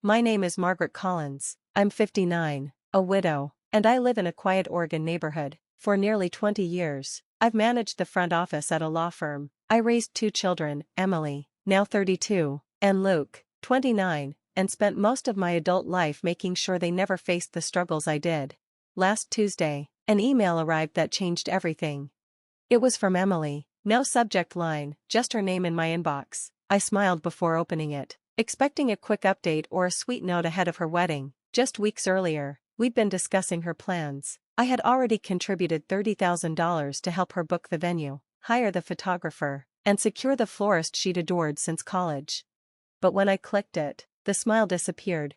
My name is Margaret Collins. I'm 59, a widow, and I live in a quiet Oregon neighborhood. For nearly 20 years, I've managed the front office at a law firm. I raised two children, Emily, now 32, and Luke, 29, and spent most of my adult life making sure they never faced the struggles I did. Last Tuesday, an email arrived that changed everything. It was from Emily, no subject line, just her name in my inbox. I smiled before opening it, expecting a quick update or a sweet note ahead of her wedding. Just weeks earlier, we'd been discussing her plans. I had already contributed $30,000 to help her book the venue, hire the photographer, and secure the florist she'd adored since college. But when I clicked it, the smile disappeared.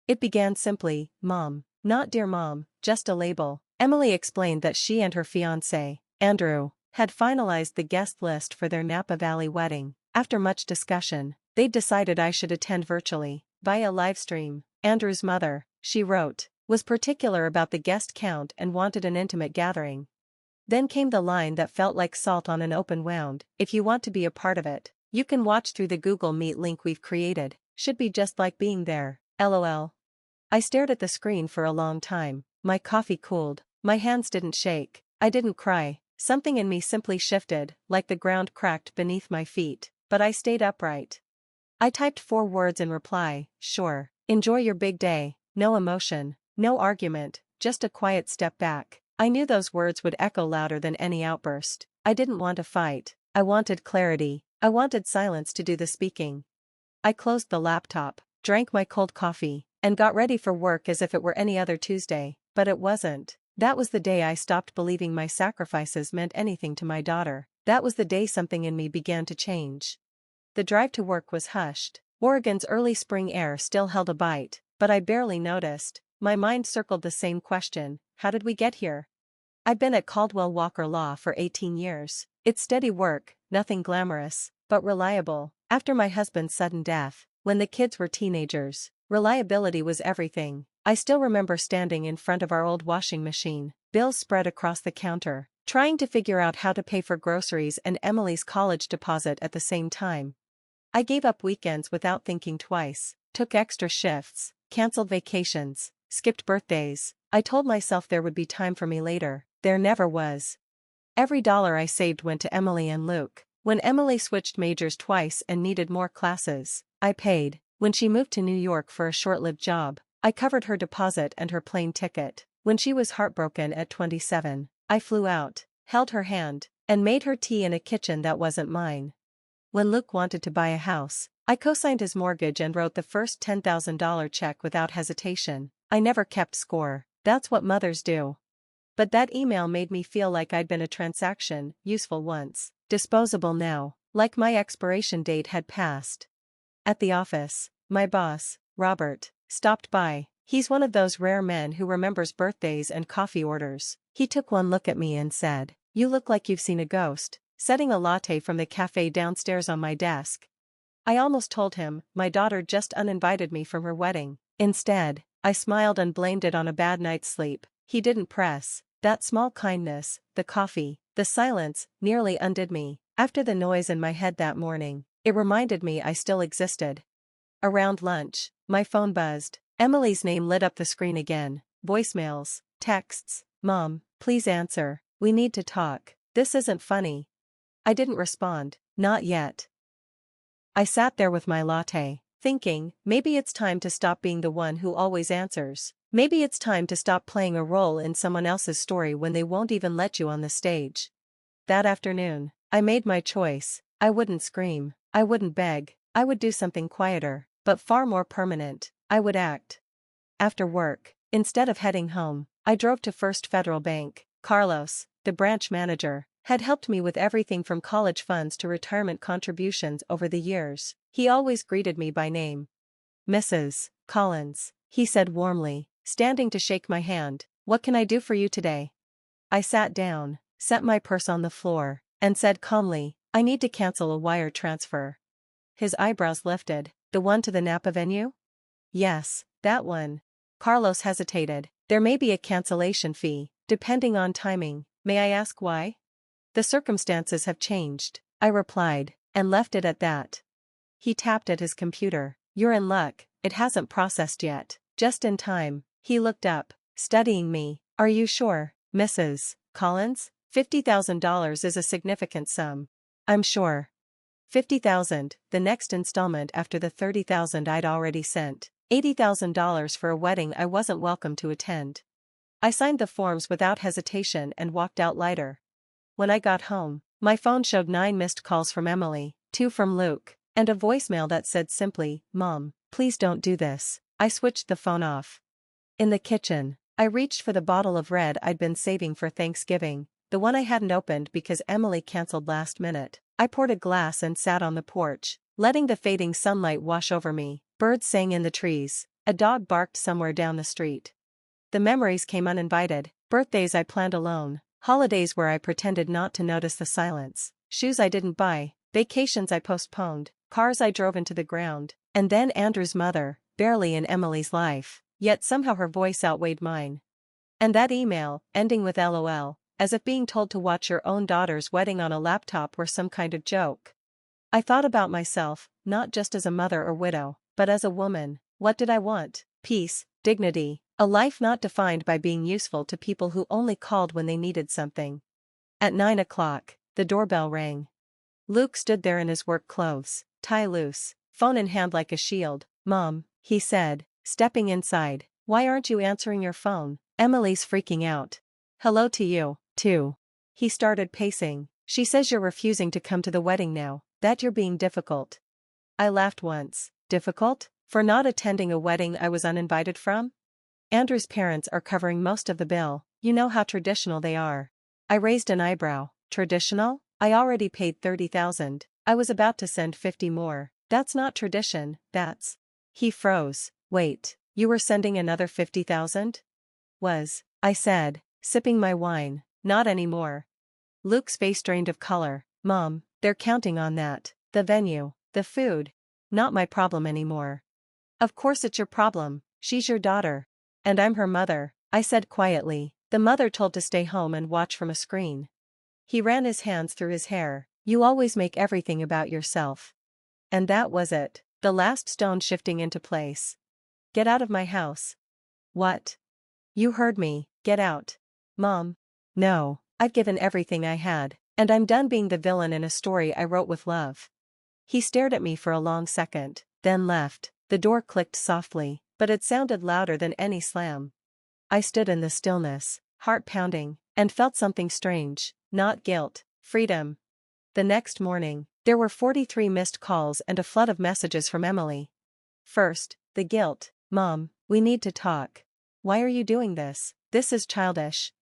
It began simply, Mom. Not Dear Mom, just a label. Emily explained that she and her fiancé, Andrew, had finalized the guest list for their Napa Valley wedding. After much discussion, they'd decided I should attend virtually, via livestream. Andrew's mother, she wrote, was particular about the guest count and wanted an intimate gathering. Then came the line that felt like salt on an open wound. If you want to be a part of it, you can watch through the Google Meet link we've created. Should be just like being there, LOL. I stared at the screen for a long time. My coffee cooled. My hands didn't shake. I didn't cry. Something in me simply shifted, like the ground cracked beneath my feet, but I stayed upright. I typed 4 words in reply, sure. Enjoy your big day. No emotion, no argument, just a quiet step back. I knew those words would echo louder than any outburst. I didn't want a fight. I wanted clarity. I wanted silence to do the speaking. I closed the laptop, drank my cold coffee, and got ready for work as if it were any other Tuesday, but it wasn't. That was the day I stopped believing my sacrifices meant anything to my daughter. That was the day something in me began to change. The drive to work was hushed. Oregon's early spring air still held a bite, but I barely noticed. My mind circled the same question, how did we get here? I'd been at Caldwell Walker Law for 18 years. It's steady work, nothing glamorous, but reliable. After my husband's sudden death, when the kids were teenagers, reliability was everything. I still remember standing in front of our old washing machine, bills spread across the counter, trying to figure out how to pay for groceries and Emily's college deposit at the same time. I gave up weekends without thinking twice, took extra shifts, canceled vacations, skipped birthdays. I told myself there would be time for me later. There never was. Every dollar I saved went to Emily and Luke. When Emily switched majors twice and needed more classes, I paid. When she moved to New York for a short-lived job, I covered her deposit and her plane ticket. When she was heartbroken at 27, I flew out, held her hand, and made her tea in a kitchen that wasn't mine. When Luke wanted to buy a house, I co-signed his mortgage and wrote the first $10,000 check without hesitation. I never kept score. That's what mothers do. But that email made me feel like I'd been a transaction, useful once, disposable now, like my expiration date had passed. At the office, my boss, Robert, stopped by. He's one of those rare men who remembers birthdays and coffee orders. He took one look at me and said, "You look like you've seen a ghost," setting a latte from the cafe downstairs on my desk. I almost told him my daughter just uninvited me from her wedding. Instead, I smiled and blamed it on a bad night's sleep. He didn't press. That small kindness, the coffee, the silence, nearly undid me. After the noise in my head that morning, it reminded me I still existed. Around lunch, my phone buzzed. Emily's name lit up the screen again. Voicemails, texts. "Mom, please answer. We need to talk. This isn't funny." I didn't respond. Not yet. I sat there with my latte, thinking, maybe it's time to stop being the one who always answers. Maybe it's time to stop playing a role in someone else's story when they won't even let you on the stage. That afternoon, I made my choice. I wouldn't scream. I wouldn't beg. I would do something quieter, but far more permanent. I would act. After work, instead of heading home, I drove to First Federal Bank. Carlos, the branch manager, had helped me with everything from college funds to retirement contributions over the years. He always greeted me by name. "Mrs. Collins," he said warmly, standing to shake my hand. "What can I do for you today?" I sat down, set my purse on the floor, and said calmly, "I need to cancel a wire transfer." His eyebrows lifted. "The one to the Napa venue?" "Yes, that one." Carlos hesitated. "There may be a cancellation fee, depending on timing. May I ask why?" "The circumstances have changed," I replied, and left it at that. He tapped at his computer. "You're in luck. it hasn't processed yet. Just in time. He looked up, studying me. Are you sure, Mrs. Collins? $50,000 is a significant sum. I'm sure. 50,000, the next installment after the 30,000 I'd already sent. $80,000 for a wedding I wasn't welcome to attend. I signed the forms without hesitation and walked out lighter. When I got home, my phone showed 9 missed calls from Emily, 2 from Luke, and a voicemail that said simply, "Mom, please don't do this." I switched the phone off. In the kitchen, I reached for the bottle of red I'd been saving for Thanksgiving, the one I hadn't opened because Emily canceled last minute. I poured a glass and sat on the porch, letting the fading sunlight wash over me. Birds sang in the trees. A dog barked somewhere down the street. The memories came uninvited. Birthdays I planned alone. Holidays where I pretended not to notice the silence. Shoes I didn't buy. Vacations I postponed. Cars I drove into the ground. And then Andrew's mother, barely in Emily's life, yet somehow her voice outweighed mine. And that email, ending with LOL, as if being told to watch your own daughter's wedding on a laptop were some kind of joke. I thought about myself, not just as a mother or widow, but as a woman. What did I want? Peace, dignity, a life not defined by being useful to people who only called when they needed something. At 9 o'clock, the doorbell rang. Luke stood there in his work clothes, tie loose, phone in hand like a shield. "Mom," he said, stepping inside, "why aren't you answering your phone? Emily's freaking out." "Hello to you, too." He started pacing. "She says you're refusing to come to the wedding now, that you're being difficult." I laughed once. Difficult? For not attending a wedding I was uninvited from? Andrew's parents are covering most of the bill. You know how traditional they are. I raised an eyebrow. Traditional? I already paid 30,000. I was about to send 50 more. That's not tradition, that's... He froze. Wait, you were sending another 50,000? I said, sipping my wine. Not anymore. Luke's face drained of color. "Mom, they're counting on that. The venue, the food. Not my problem anymore." "Of course it's your problem, she's your daughter. And I'm her mother," I said quietly, the mother told to stay home and watch from a screen. He ran his hands through his hair. "You always make everything about yourself." And that was it, the last stone shifting into place. "Get out of my house." "What?" "You heard me, get out." "Mom." "No, I've given everything I had, and I'm done being the villain in a story I wrote with love." He stared at me for a long second, then left. The door clicked softly, but it sounded louder than any slam. I stood in the stillness, heart pounding, and felt something strange, not guilt, freedom. The next morning, there were 43 missed calls and a flood of messages from Emily. First, the guilt. "Mom, we need to talk. Why are you doing this? This is childish."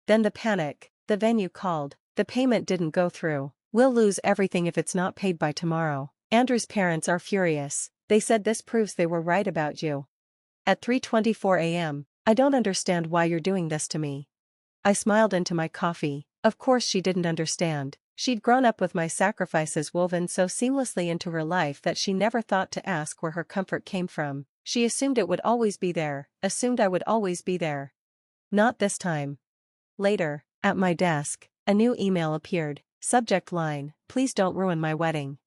Then the panic. "The venue called. The payment didn't go through. We'll lose everything if it's not paid by tomorrow. Andrew's parents are furious. They said this proves they were right about you." At 3:24 a.m., "I don't understand why you're doing this to me." I smiled into my coffee. Of course she didn't understand. She'd grown up with my sacrifices woven so seamlessly into her life that she never thought to ask where her comfort came from. She assumed it would always be there, assumed I would always be there. Not this time. Later, at my desk, a new email appeared. Subject line, "Please don't ruin my wedding."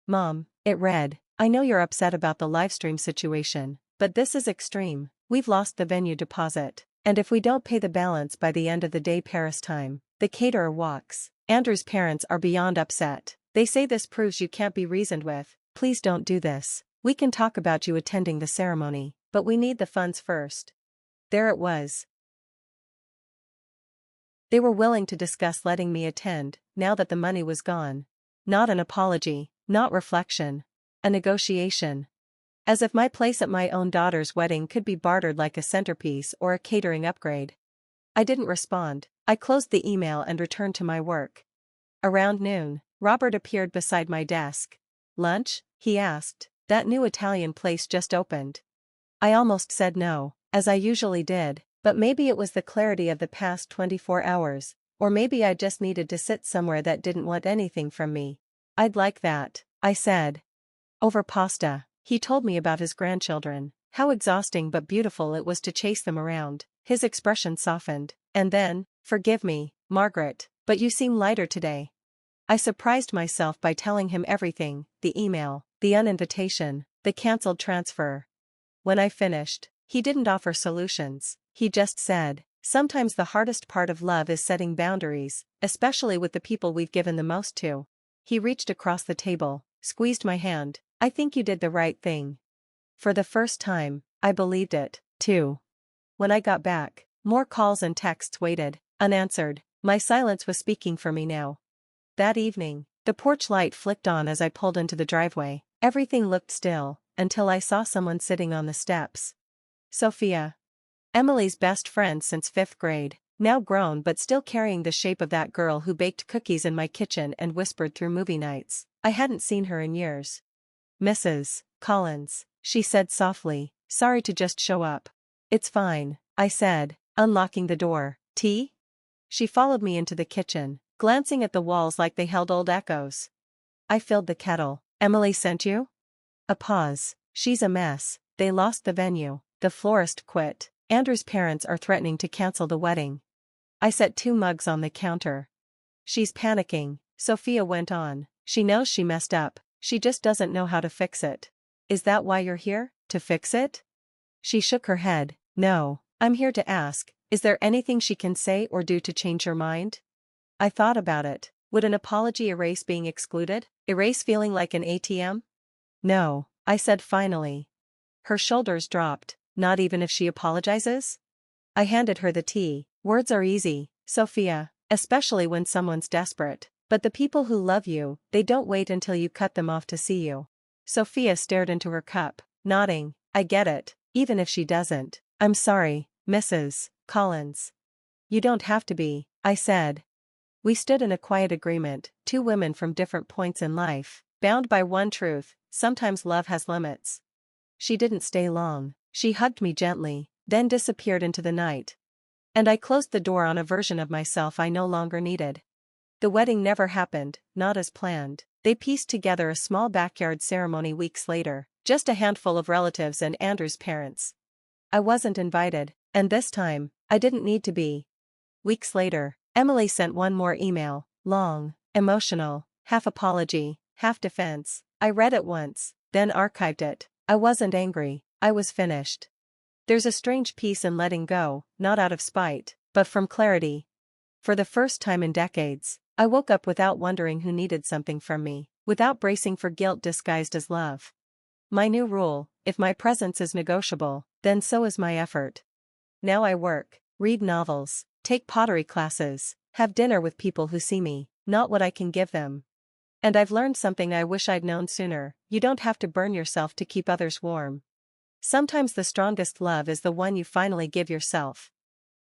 "Mom," it read, "I know you're upset about the livestream situation, but this is extreme. We've lost the venue deposit, and if we don't pay the balance by the end of the day Paris time, the caterer walks. Andrew's parents are beyond upset. They say this proves you can't be reasoned with. Please don't do this. We can talk about you attending the ceremony, but we need the funds first." There it was. They were willing to discuss letting me attend, now that the money was gone. Not an apology, not reflection. A negotiation. As if my place at my own daughter's wedding could be bartered like a centerpiece or a catering upgrade. I didn't respond. I closed the email and returned to my work. Around noon, Robert appeared beside my desk. "Lunch?" he asked. "That new Italian place just opened." I almost said no, as I usually did, but maybe it was the clarity of the past 24 hours, or maybe I just needed to sit somewhere that didn't want anything from me. "I'd like that," I said. "Over pasta." He told me about his grandchildren, how exhausting but beautiful it was to chase them around. His expression softened, and then, "Forgive me, Margaret, but you seem lighter today." I surprised myself by telling him everything, the email, the uninvitation, the cancelled transfer. When I finished, he didn't offer solutions, he just said, "Sometimes the hardest part of love is setting boundaries, especially with the people we've given the most to." He reached across the table, squeezed my hand. "I think you did the right thing." For the first time, I believed it, too. When I got back, more calls and texts waited, unanswered. My silence was speaking for me now. That evening, the porch light flicked on as I pulled into the driveway. Everything looked still, until I saw someone sitting on the steps. Sophia. Emily's best friend since 5th grade, now grown but still carrying the shape of that girl who baked cookies in my kitchen and whispered through movie nights. I hadn't seen her in years. "Mrs. Collins," she said softly, "sorry to just show up." "It's fine," I said, unlocking the door. "Tea?" She followed me into the kitchen, glancing at the walls like they held old echoes. I filled the kettle. "Emily sent you?" A pause. "She's a mess. They lost the venue. The florist quit. Andrew's parents are threatening to cancel the wedding." I set 2 mugs on the counter. "She's panicking," Sophia went on. "She knows she messed up. She just doesn't know how to fix it." "Is that why you're here, to fix it?" She shook her head. "No, I'm here to ask, is there anything she can say or do to change her mind?" I thought about it. Would an apology erase being excluded? Erase feeling like an ATM? "No," I said finally. Her shoulders dropped. "Not even if she apologizes?" I handed her the tea. "Words are easy, Sophia, especially when someone's desperate. But the people who love you, they don't wait until you cut them off to see you." Sophia stared into her cup, nodding. "I get it, even if she doesn't. I'm sorry, Mrs. Collins." "You don't have to be," I said. We stood in a quiet agreement, 2 women from different points in life, bound by one truth: sometimes love has limits. She didn't stay long. She hugged me gently, then disappeared into the night. And I closed the door on a version of myself I no longer needed. The wedding never happened, not as planned. They pieced together a small backyard ceremony weeks later, just a handful of relatives and Andrew's parents. I wasn't invited, and this time, I didn't need to be. Weeks later, Emily sent one more email, long, emotional, half apology, half defense. I read it once, then archived it. I wasn't angry, I was finished. There's a strange peace in letting go, not out of spite, but from clarity. For the first time in decades, I woke up without wondering who needed something from me, without bracing for guilt disguised as love. My new rule: if my presence is negotiable, then so is my effort. Now I work, read novels, take pottery classes, have dinner with people who see me, not what I can give them. And I've learned something I wish I'd known sooner: you don't have to burn yourself to keep others warm. Sometimes the strongest love is the one you finally give yourself.